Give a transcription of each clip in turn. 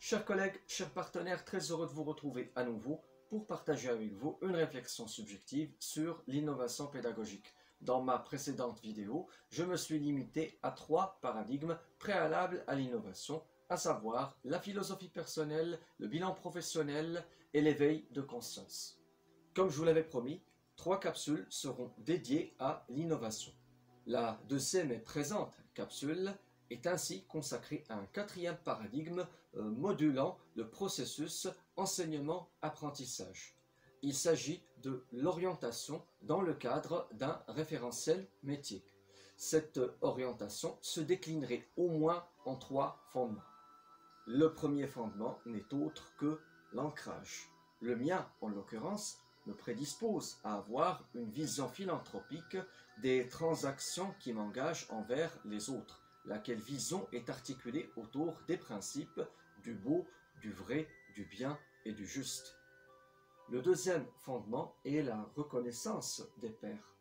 Chers collègues, chers partenaires, très heureux de vous retrouver à nouveau pour partager avec vous une réflexion subjective sur l'innovation pédagogique. Dans ma précédente vidéo, je me suis limité à 3 paradigmes préalables à l'innovation, à savoir la philosophie personnelle, le bilan professionnel et l'éveil de conscience. Comme je vous l'avais promis, 3 capsules seront dédiées à l'innovation. La deuxième et présente capsule est ainsi consacrée à un 4e paradigme modulant le processus enseignement-apprentissage. Il s'agit de l'orientation dans le cadre d'un référentiel métier. Cette orientation se déclinerait au moins en 3 fondements. Le premier fondement n'est autre que l'ancrage. Le mien, en l'occurrence, me prédispose à avoir une vision philanthropique des transactions qui m'engagent envers les autres, laquelle vision est articulée autour des principes du beau, du vrai, du bien et du juste. Le deuxième fondement est la reconnaissance des pairs.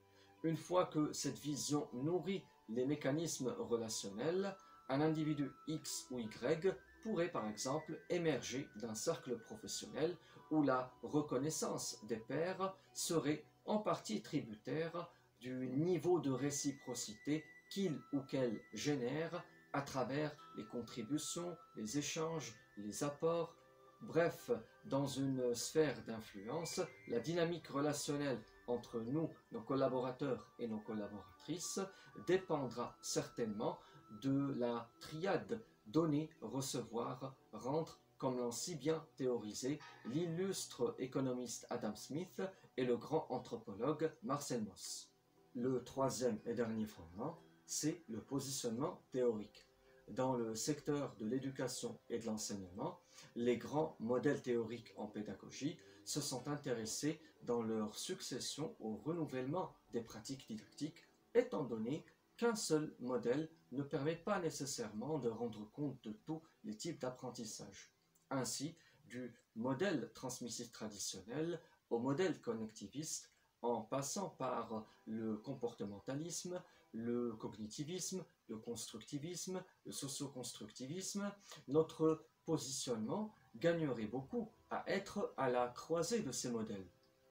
Une fois que cette vision nourrit les mécanismes relationnels, un individu X ou Y pourrait par exemple émerger d'un cercle professionnel où la reconnaissance des pairs serait en partie tributaire du niveau de réciprocité qu'il ou qu'elle génère à travers les contributions, les échanges, les apports. Bref, dans une sphère d'influence, la dynamique relationnelle entre nous, nos collaborateurs et nos collaboratrices, dépendra certainement de la triade donner, recevoir, rendre, comme l'ont si bien théorisé l'illustre économiste Adam Smith et le grand anthropologue Marcel Mauss. Le troisième et dernier fondement, c'est le positionnement théorique. Dans le secteur de l'éducation et de l'enseignement, les grands modèles théoriques en pédagogie se sont intéressés dans leur succession au renouvellement des pratiques didactiques, étant donné qu'un seul modèle ne permet pas nécessairement de rendre compte de tous les types d'apprentissage. Ainsi, du modèle transmissif traditionnel au modèle connectiviste, en passant par le comportementalisme, le cognitivisme, le constructivisme, le socio-constructivisme, notre positionnement gagnerait beaucoup à être à la croisée de ces modèles.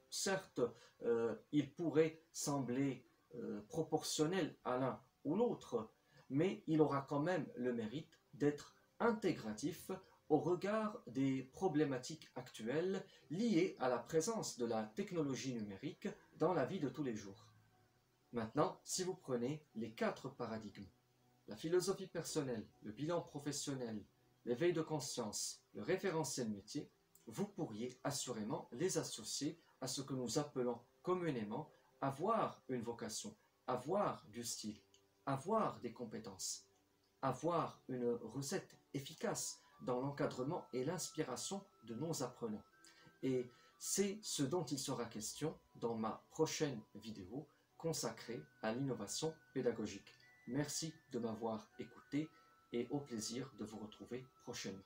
Certes, il pourrait sembler proportionnel à l'un ou l'autre, mais il aura quand même le mérite d'être intégratif au regard des problématiques actuelles liées à la présence de la technologie numérique dans la vie de tous les jours. Maintenant, si vous prenez les 4 paradigmes, la philosophie personnelle, le bilan professionnel, l'éveil de conscience, le référentiel métier, vous pourriez assurément les associer à ce que nous appelons communément avoir une vocation, avoir du style, avoir des compétences, avoir une recette efficace dans l'encadrement et l'inspiration de nos apprenants. Et c'est ce dont il sera question dans ma prochaine vidéo consacrée à l'innovation pédagogique. Merci de m'avoir écouté et au plaisir de vous retrouver prochainement.